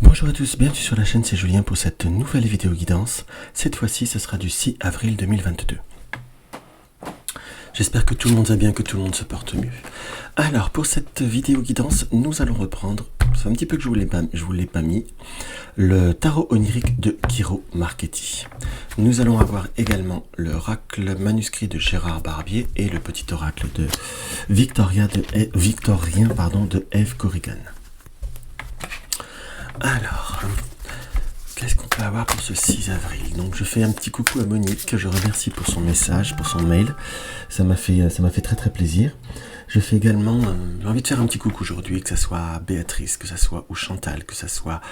Bonjour à tous, bienvenue sur la chaîne, c'est Julien pour cette nouvelle vidéo guidance. Cette fois-ci, ce sera du 6 avril 2022. J'espère que tout le monde va bien, que tout le monde se porte mieux. Alors, pour cette vidéo guidance, nous allons reprendre, c'est un petit peu que je vous l'ai pas mis, le tarot onirique de Kiro Marchetti. Nous allons avoir également l'oracle manuscrit de Gérard Barbier et le petit oracle de victorien de Eve Corrigan. Alors, qu'est-ce qu'on peut avoir pour ce 6 avril? Donc je fais un petit coucou à Monique, que je remercie pour son message, pour son mail. Ça m'a fait très très plaisir. Je fais également, j'ai envie de faire un petit coucou aujourd'hui, que ce soit à Béatrice, que ce soit ou Chantal, que ce soit,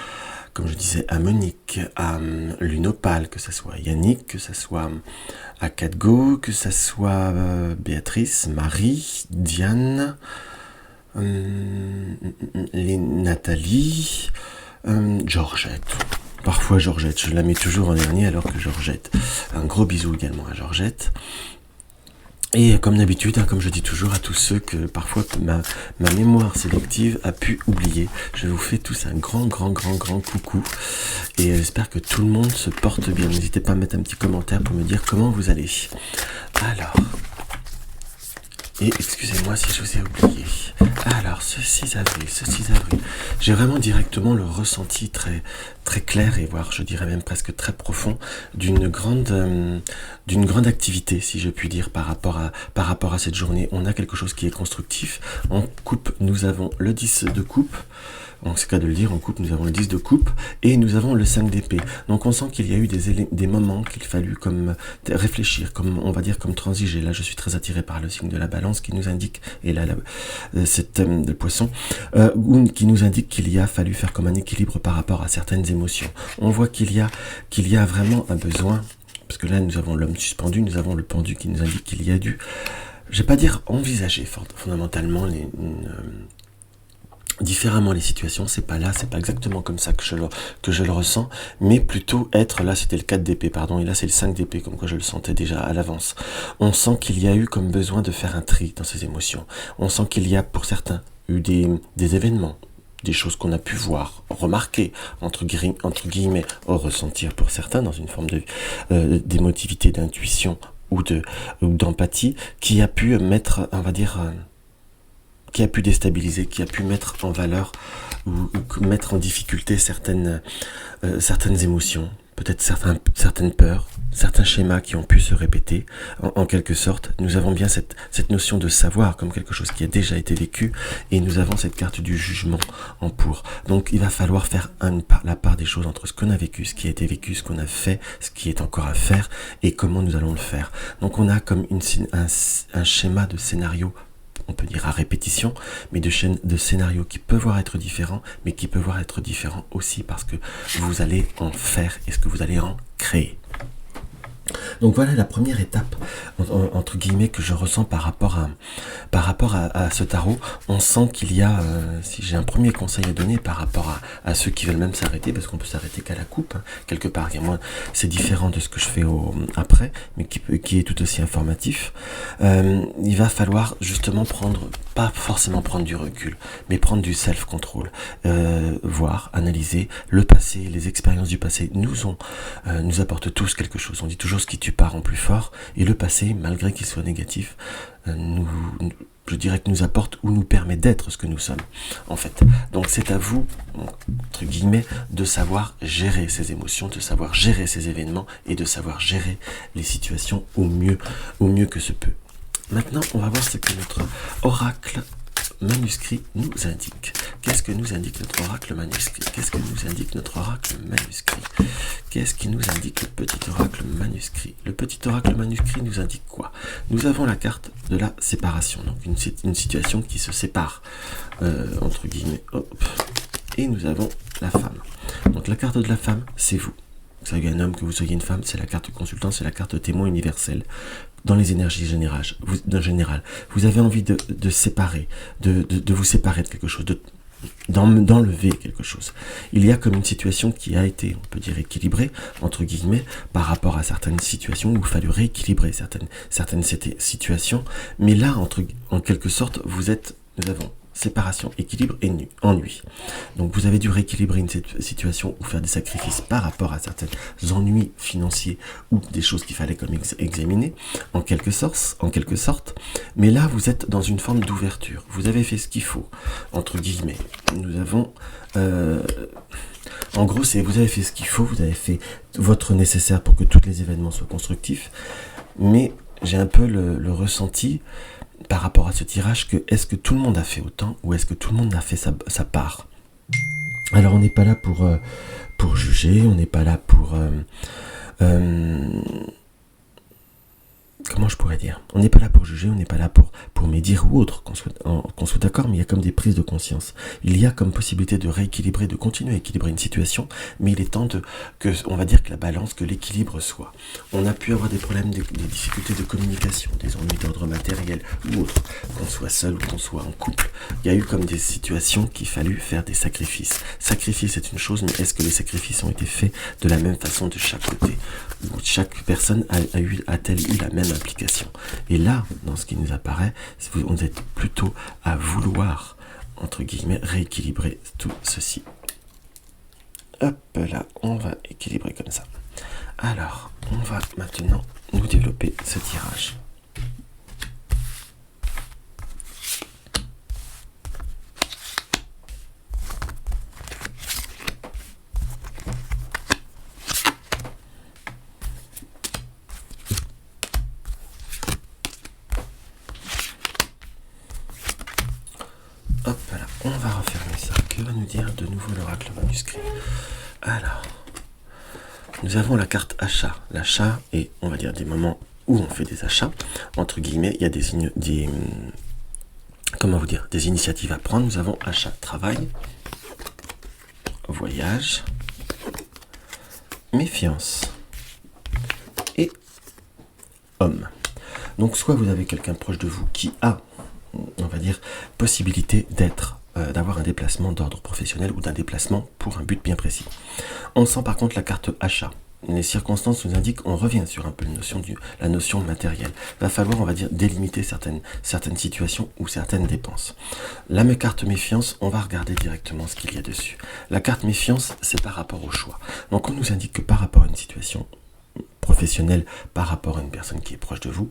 comme je disais, à Monique, à Lunopal, que ce soit à Yannick, que ce soit à Katgo, que ce soit Béatrice, Marie, Diane, Nathalie, Georgette. Parfois Georgette, je la mets toujours en dernier alors que Georgette. Un gros bisou également à Georgette. Et comme d'habitude, comme je dis toujours à tous ceux que parfois ma mémoire sélective a pu oublier, je vous fais tous un grand coucou. Et j'espère que tout le monde se porte bien. N'hésitez pas à mettre un petit commentaire pour me dire comment vous allez. Alors, et excusez-moi si je vous ai oublié. Alors, ce 6 avril, j'ai vraiment directement le ressenti très clair et voire, je dirais même presque très profond d'une grande activité, si je puis dire, par rapport à cette journée. On a quelque chose qui est constructif. En coupe, nous avons le 10 de coupe. Donc c'est cas de le dire, en coupe, nous avons le 10 de coupe et nous avons le 5 d'épée. Donc on sent qu'il y a eu des moments qu'il fallut comme réfléchir, comme on va dire comme transiger. Là je suis très attiré par le signe de la balance qui nous indique, et là cette de poisson, qui nous indique qu'il y a fallu faire comme un équilibre par rapport à certaines émotions. On voit qu'il y a vraiment un besoin, parce que là nous avons l'homme suspendu, nous avons le pendu qui nous indique qu'il y a dû, je vais pas dire envisager fondamentalement différemment les situations, c'est pas exactement comme ça que je le ressens, mais plutôt être, là c'était le 4 d'épée, pardon, et là c'est le 5 d'épée, comme quoi je le sentais déjà à l'avance. On sent qu'il y a eu comme besoin de faire un tri dans ces émotions. On sent qu'il y a pour certains eu des événements, des choses qu'on a pu voir, remarquer, entre guillemets, ressentir pour certains dans une forme d'émotivité, d'intuition ou d'empathie, qui a pu mettre, on va dire, qui a pu déstabiliser, qui a pu mettre en valeur ou mettre en difficulté certaines émotions, peut-être certaines peurs, certains schémas qui ont pu se répéter. En quelque sorte, nous avons bien cette notion de savoir comme quelque chose qui a déjà été vécu, et nous avons cette carte du jugement en pour. Donc il va falloir faire la part des choses entre ce qu'on a vécu, ce qui a été vécu, ce qu'on a fait, ce qui est encore à faire, et comment nous allons le faire. Donc on a comme un schéma de scénario, on peut dire à répétition, mais de scénarios qui peuvent voir être différents, mais qui peuvent voir être différents aussi parce que vous allez en faire et ce que vous allez en créer. Donc voilà la première étape, entre guillemets, que je ressens par rapport à ce tarot. On sent qu'il y a, si j'ai un premier conseil à donner par rapport à ceux qui veulent même s'arrêter, parce qu'on peut s'arrêter qu'à la coupe, quelque part. Et moi, c'est différent de ce que je fais après, mais qui est tout aussi informatif. Il va falloir justement pas forcément prendre du recul, mais prendre du self-control, voir, analyser le passé, les expériences du passé nous apportent tous quelque chose. On dit toujours ce qui tue part en plus fort, et le passé, malgré qu'il soit négatif, je dirais que nous apporte ou nous permet d'être ce que nous sommes, en fait. Donc c'est à vous, entre guillemets, de savoir gérer ces émotions, de savoir gérer ces événements, et de savoir gérer les situations au mieux que se peut. Maintenant, on va voir ce que notre oracle manuscrit nous indique. Qu'est-ce que nous indique notre oracle manuscrit? Qu'est-ce que nous indique notre oracle manuscrit? Qu'est-ce qui nous indique le petit oracle manuscrit? Le petit oracle manuscrit nous indique quoi? Nous avons la carte de la séparation, donc une situation qui se sépare, entre guillemets, hop. Et nous avons la femme. Donc la carte de la femme, c'est vous. Que vous soyez un homme, que vous soyez une femme, c'est la carte consultant, c'est la carte témoin universelle. Dans les énergies générales, vous avez envie de séparer, de vous séparer de quelque chose, d'enlever quelque chose. Il y a comme une situation qui a été, on peut dire, équilibrée, entre guillemets, par rapport à certaines situations où il fallu rééquilibrer certaines situations, mais là, en quelque sorte, nous avons séparation, équilibre et ennui. Donc vous avez dû rééquilibrer une situation ou faire des sacrifices par rapport à certains ennuis financiers ou des choses qu'il fallait comme examiner, en quelque sorte. Mais là, vous êtes dans une forme d'ouverture. Vous avez fait ce qu'il faut, entre guillemets. Nous avons... en gros, vous avez fait ce qu'il faut, vous avez fait votre nécessaire pour que tous les événements soient constructifs, mais j'ai un peu le ressenti par rapport à ce tirage que est-ce que tout le monde a fait autant ou est-ce que tout le monde a fait sa part. Alors on n'est pas là pour juger, on n'est pas là pour... comment je pourrais dire, on n'est pas là pour juger, on n'est pas là pour médire ou autre, qu'on soit d'accord, mais il y a comme des prises de conscience. Il y a comme possibilité de rééquilibrer, de continuer à équilibrer une situation, mais il est temps on va dire que la balance, que l'équilibre soit. On a pu avoir des problèmes, des difficultés de communication, des ennuis d'ordre matériel ou autre, qu'on soit seul ou qu'on soit en couple. Il y a eu comme des situations qu'il fallu faire des sacrifices. Sacrifice c'est une chose, mais est-ce que les sacrifices ont été faits de la même façon de chaque côté? Ou chaque personne a-t-elle eu la même implication? Et là, dans ce qui nous apparaît, on est plutôt à vouloir, entre guillemets, rééquilibrer tout ceci. Hop là, on va équilibrer comme ça. Alors, on va maintenant nous développer ce tirage. Hop là, on va refermer ça. Que va nous dire de nouveau l'oracle manuscrit? Alors, nous avons la carte achat. L'achat est, on va dire, des moments où on fait des achats. Entre guillemets, il y a des initiatives à prendre. Nous avons achat, travail, voyage, méfiance et homme. Donc, soit vous avez quelqu'un proche de vous qui a, on va dire, possibilité d'avoir un déplacement d'ordre professionnel ou d'un déplacement pour un but bien précis. On sent par contre la carte achat. Les circonstances nous indiquent, on revient sur un peu la notion matérielle. Il va falloir, on va dire, délimiter certaines situations ou certaines dépenses. La carte méfiance, on va regarder directement ce qu'il y a dessus. La carte méfiance, c'est par rapport au choix. Donc on nous indique que par rapport à une situation professionnelle, par rapport à une personne qui est proche de vous,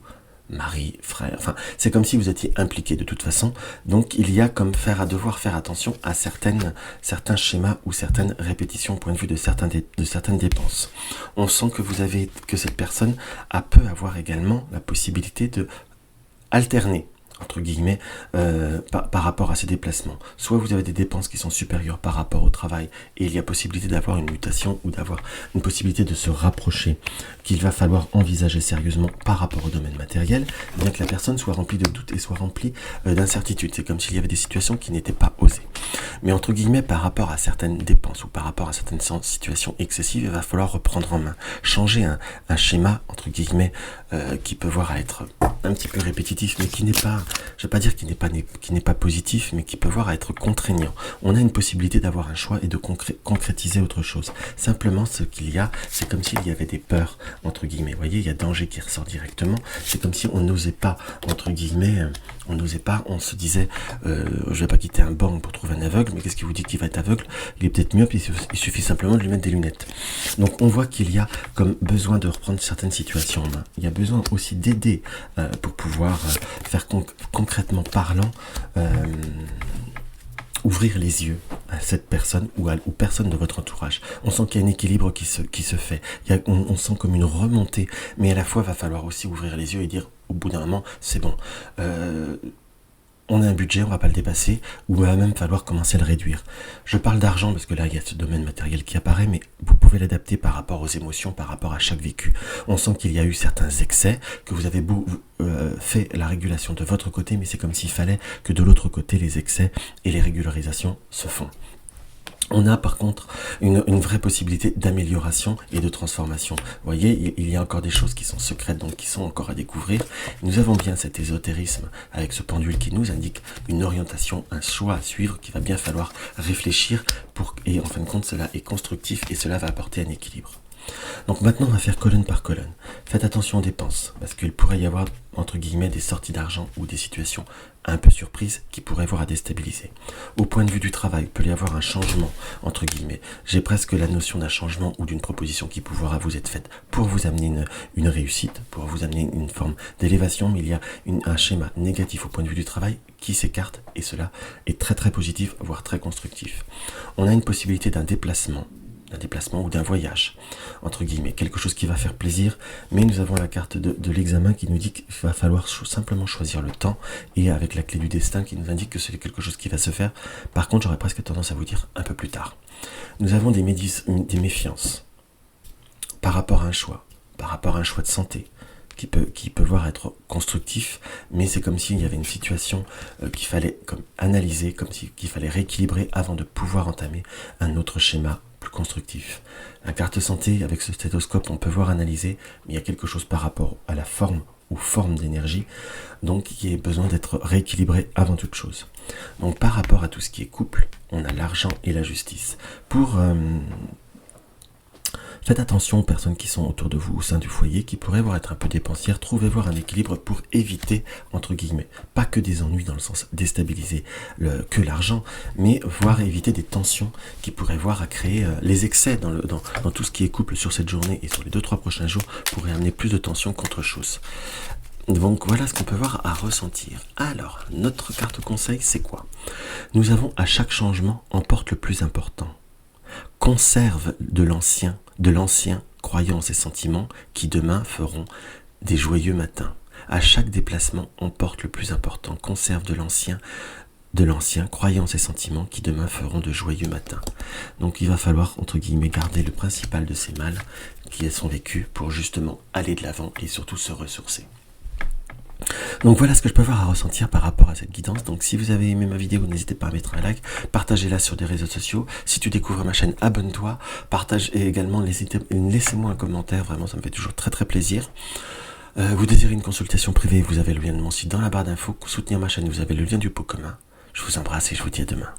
mari, frère, enfin, c'est comme si vous étiez impliqué de toute façon. Donc il y a comme devoir faire attention à certains schémas ou certaines répétitions au point de vue de certaines dépenses. On sent que cette personne peut avoir également la possibilité de alterner, entre guillemets, par rapport à ces déplacements. Soit vous avez des dépenses qui sont supérieures par rapport au travail et il y a possibilité d'avoir une mutation ou d'avoir une possibilité de se rapprocher qu'il va falloir envisager sérieusement par rapport au domaine matériel, bien que la personne soit remplie de doutes et soit remplie d'incertitudes. C'est comme s'il y avait des situations qui n'étaient pas osées. Mais entre guillemets, par rapport à certaines dépenses ou par rapport à certaines situations excessives, il va falloir reprendre en main, changer un schéma, entre guillemets, qui peut voir à être un petit peu répétitif, mais qui n'est pas, je ne vais pas dire qu'il n'est pas positif, mais qui peut voir à être contraignant. On a une possibilité d'avoir un choix et de concrétiser autre chose. Simplement, ce qu'il y a, c'est comme s'il y avait des peurs, entre guillemets. Vous voyez, il y a danger qui ressort directement. C'est comme si on n'osait pas, entre guillemets, on se disait, je ne vais pas quitter un banc pour trouver un aveugle, mais qu'est-ce qui vous dit qu'il va être aveugle? Il est peut-être myope, il suffit simplement de lui mettre des lunettes. Donc on voit qu'il y a comme besoin de reprendre certaines situations en main. Il y a besoin aussi d'aider pour pouvoir faire concrètement parlant, ouvrir les yeux à cette personne ou personne de votre entourage. On sent qu'il y a un équilibre qui se fait. On sent comme une remontée, mais à la fois, il va falloir aussi ouvrir les yeux et dire, au bout d'un moment, c'est bon. On a un budget, on va pas le dépasser, ou il va même falloir commencer à le réduire. Je parle d'argent parce que là, il y a ce domaine matériel qui apparaît, mais vous pouvez l'adapter par rapport aux émotions, par rapport à chaque vécu. On sent qu'il y a eu certains excès, que vous avez fait la régulation de votre côté, mais c'est comme s'il fallait que de l'autre côté, les excès et les régularisations se font. On a par contre une vraie possibilité d'amélioration et de transformation. Vous voyez, il y a encore des choses qui sont secrètes, donc qui sont encore à découvrir. Nous avons bien cet ésotérisme avec ce pendule qui nous indique une orientation, un choix à suivre qu'il va bien falloir réfléchir et en fin de compte cela est constructif et cela va apporter un équilibre. Donc maintenant, on va faire colonne par colonne. Faites attention aux dépenses, parce qu'il pourrait y avoir, entre guillemets, des sorties d'argent ou des situations un peu surprises qui pourraient avoir à déstabiliser. Au point de vue du travail, il peut y avoir un changement, entre guillemets. J'ai presque la notion d'un changement ou d'une proposition qui pourra vous être faite pour vous amener une réussite, pour vous amener une forme d'élévation, mais il y a un schéma négatif au point de vue du travail qui s'écarte, et cela est très très positif, voire très constructif. On a une possibilité d'un déplacement ou d'un voyage, entre guillemets, quelque chose qui va faire plaisir, mais nous avons la carte de l'examen qui nous dit qu'il va falloir simplement choisir le temps, et avec la clé du destin qui nous indique que c'est quelque chose qui va se faire. Par contre, j'aurais presque tendance à vous dire un peu plus tard. Nous avons des méfiances par rapport à un choix, de santé, qui peut voir être constructif, mais c'est comme s'il y avait une situation qu'il fallait comme analyser, qu'il fallait rééquilibrer avant de pouvoir entamer un autre schéma plus constructif. La carte santé, avec ce stéthoscope, on peut voir analyser, mais il y a quelque chose par rapport à la forme ou forme d'énergie, donc qui a besoin d'être rééquilibré avant toute chose. Donc par rapport à tout ce qui est couple, on a l'argent et la justice. Faites attention aux personnes qui sont autour de vous au sein du foyer, qui pourraient voir être un peu dépensières. Trouvez voir un équilibre pour éviter, entre guillemets, pas que des ennuis dans le sens déstabiliser que l'argent, mais voir éviter des tensions qui pourraient voir à créer les excès dans tout ce qui est couple sur cette journée et sur les 2-3 prochains jours pourraient amener plus de tensions qu'autre chose. Donc voilà ce qu'on peut voir à ressentir. Alors, notre carte conseil, c'est quoi? Nous avons à chaque changement emporte le plus important. Conserve de l'ancien croyances et sentiments qui demain feront des joyeux matins. À chaque déplacement, on porte le plus important. Conserve de l'ancien croyances et sentiments qui demain feront de joyeux matins. Donc il va falloir, entre guillemets, garder le principal de ces mâles qui sont vécus pour justement aller de l'avant et surtout se ressourcer. Donc voilà ce que je peux avoir à ressentir par rapport à cette guidance. Donc si vous avez aimé ma vidéo, n'hésitez pas à mettre un like, partagez-la sur des réseaux sociaux. Si tu découvres ma chaîne, abonne-toi, partage et également laissez-moi un commentaire, vraiment ça me fait toujours très très plaisir. Vous désirez une consultation privée, vous avez le lien de mon site dans la barre d'infos. Soutenir ma chaîne, vous avez le lien du pot commun. Je vous embrasse et je vous dis à demain.